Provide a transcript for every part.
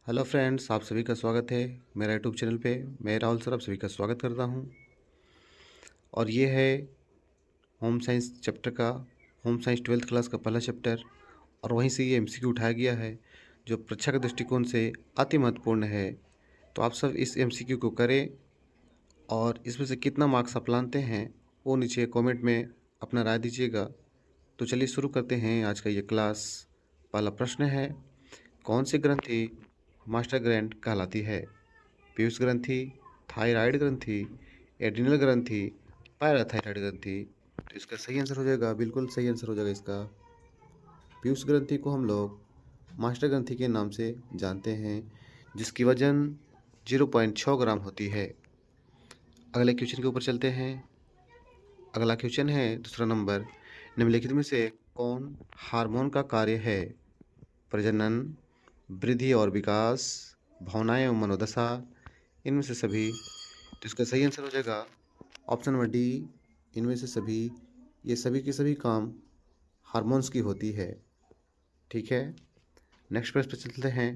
Hello friends, आप सभी का स्वागत है मेरा यूट्यूब चैनल पे। मैं राहुल सर आप सभी का स्वागत करता हूँ। और ये है होम साइंस चैप्टर का, होम साइंस 12th क्लास का पहला चैप्टर। और वहीं से ये एमसीक्यू उठाया गया है जो परीक्षा के दृष्टिकोण से अति महत्वपूर्ण है। तो आप सब इस एमसीक्यू को करें और इसमें से कितना मार्क्स आप लाते हैं वो नीचे कमेंट में अपना राय दीजिएगा। तो चलिए शुरू करते हैं आज का ये क्लास। पहला प्रश्न है, कौन सी ग्रंथि मास्टर ग्रैंड कहलाती है? पीयूष ग्रंथि, थायराइड ग्रंथि, एड्रिनल ग्रंथि, पैराथायराइड ग्रंथि। तो इसका सही आंसर हो जाएगा, बिल्कुल सही आंसर हो जाएगा इसका। पीयूष ग्रंथि को हम लोग मास्टर ग्रंथि के नाम से जानते हैं, जिसकी वजन 0.6 ग्राम होती है। अगले क्वेश्चन के ऊपर चलते हैं। अगला क्वेश्चन है दूसरा नंबर, निम्नलिखित में से कौन हार्मोन का कार्य है? प्रजनन, वृद्धि और विकास, भावनाएं एवं मनोदशा, इनमें से सभी। तो इसका सही आंसर हो जाएगा ऑप्शन नंबर डी, इनमें से सभी। ये सभी के सभी काम हार्मोन्स की होती है। ठीक है, नेक्स्ट प्रश्न पर चलते हैं।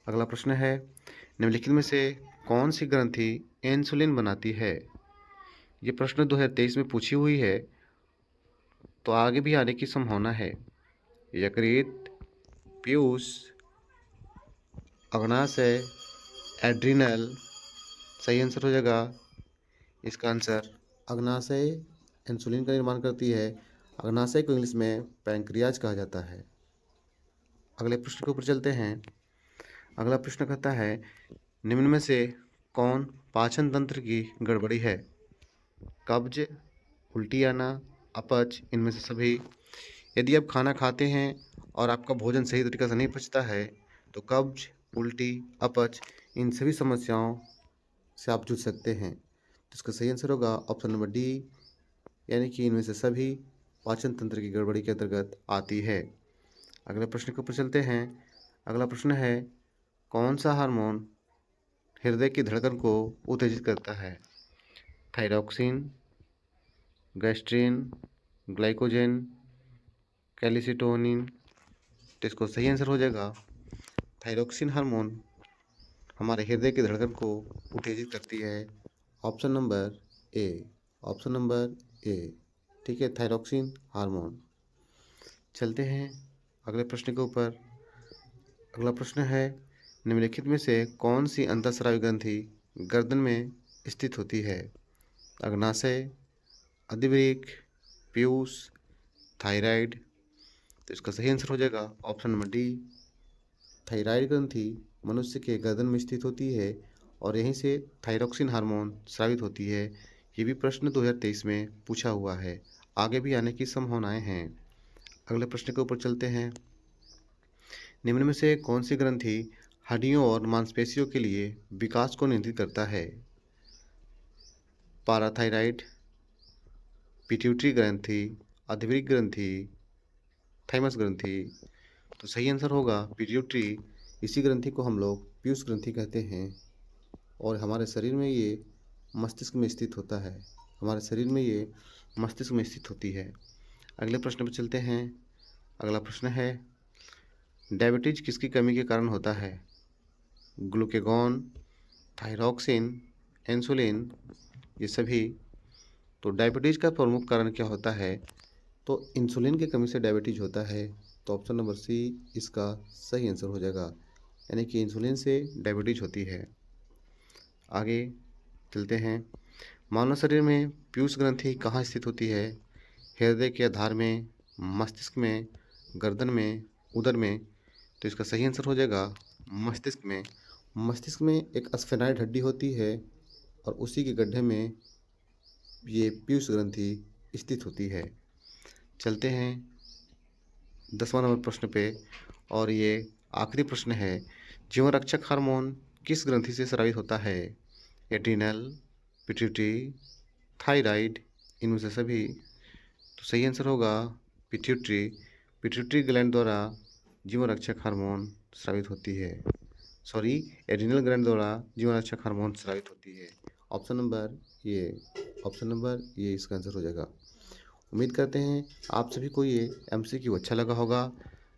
अगला प्रश्न है, निम्नलिखित में से कौन सी ग्रंथि इंसुलिन बनाती है? ये प्रश्न 2023 में पूछी हुई है, तो आगे भी आने की संभावना है। यकृत, पीयूष, अग्नाशय, एड्रिनल। सही आंसर हो जाएगा इसका आंसर अग्नाशय इंसुलिन का निर्माण करती है। अग्नाशय को इंग्लिश में पैंक्रियाज कहा जाता है। अगले प्रश्न के ऊपर चलते हैं। अगला प्रश्न कहता है, निम्न में से कौन पाचन तंत्र की गड़बड़ी है? कब्ज, उल्टी आना, अपच, इनमें से सभी। यदि आप खाना खाते हैं और आपका भोजन सही तरीके से नहीं पचता है तो कब्ज, उल्टी, अपच, इन सभी समस्याओं से आप जूझ सकते हैं। तो इसका सही आंसर होगा ऑप्शन नंबर डी, यानी कि इनमें से सभी पाचन तंत्र की गड़बड़ी के अंतर्गत आती है। अगले प्रश्न के ऊपर चलते हैं। अगला प्रश्न है, कौन सा हार्मोन हृदय की धड़कन को उत्तेजित करता है? Thyroxine, gastrin, glycogen, calcitonin. तो इसको सही आंसर हो जाएगा थायरॉक्सिन हार्मोन हमारे हृदय की धड़कन को उत्तेजित करती है। Option number A, option number A. ठीक है, थायरॉक्सिन हार्मोन। चलते हैं अगले प्रश्न के ऊपर। अगला प्रश्न है, निम्नलिखित में से कौन सी अंतःस्रावी ग्रंथि गर्दन में स्थित होती है? अग्नाशय, अधिवृक्क, पीयूष, थायराइड। तो इसका सही आंसर हो जाएगा ऑप्शन नंबर डी, थायराइड ग्रंथि मनुष्य के गर्दन में स्थित होती है और यहीं से थायरॉक्सिन हार्मोन स्रावित होती है। ये भी प्रश्न 2023 में पूछा हुआ है, आगे भी आने की संभावनाएं हैं। अगले प्रश्न के ऊपर चलते हैं। निम्न में से कौन सी ग्रंथि हड्डियों और मांसपेशियों के लिए विकास को नियंत्रित करता है? पाराथायराइड, पिट्यूटरी ग्रंथि, अधिवृक्क ग्रंथि, थाइमस ग्रंथि। तो सही आंसर होगा पिट्यूटरी। इसी ग्रंथि को हम लोग पीयूष ग्रंथि कहते हैं और हमारे शरीर में ये मस्तिष्क में स्थित होता है। हमारे शरीर में ये मस्तिष्क में स्थित होती है। अगले प्रश्न पर चलते हैं। अगला प्रश्न है, डायबिटीज किसकी कमी के कारण होता है? ग्लूकेगॉन, थायरॉक्सिन, इंसुलिन, ये सभी। तो डायबिटीज का प्रमुख कारण क्या होता है? तो इंसुलिन की कमी से डायबिटीज होता है। तो ऑप्शन नंबर सी इसका सही आंसर हो जाएगा, यानी कि इंसुलिन से डायबिटीज होती है। आगे चलते हैं। मानव शरीर में पीयूष ग्रंथि कहाँ स्थित होती है? हृदय के आधार में, मस्तिष्क में, गर्दन में, उदर में। तो इसका सही आंसर हो जाएगा मस्तिष्क में। मस्तिष्क में एक स्फेनॉइड हड्डी होती है और उसी के गड्ढे में ये पीयूष ग्रंथि स्थित होती है। चलते हैं 10वां नंबर प्रश्न पे, और ये आखिरी प्रश्न है, जीवन रक्षक हार्मोन किस ग्रंथि से स्रावित होता है? एड्रिनल, पिट्यूटरी, थायराइड, इनमें से सभी। तो सही आंसर होगा पिट्यूटरी। पिट्यूटरी ग्लैंड द्वारा जीवन रक्षक हार्मोन स्रावित होती है। सॉरी, एड्रिनल ग्लैंड द्वारा जीवन रक्षक हार्मोन स्रावित होती है। ऑप्शन नंबर ये, ऑप्शन नंबर ये इसका आंसर हो जाएगा। उम्मीद करते हैं आप सभी को ये एमसीक्यू अच्छा लगा होगा।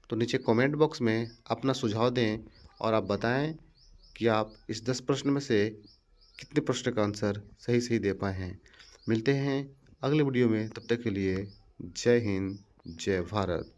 तो नीचे कमेंट बॉक्स में अपना सुझाव दें और आप बताएं कि आप इस 10 प्रश्न में से कितने प्रश्न का आंसर सही सही दे पाए हैं। मिलते हैं अगले वीडियो में, तब तक के लिए जय हिंद, जय भारत।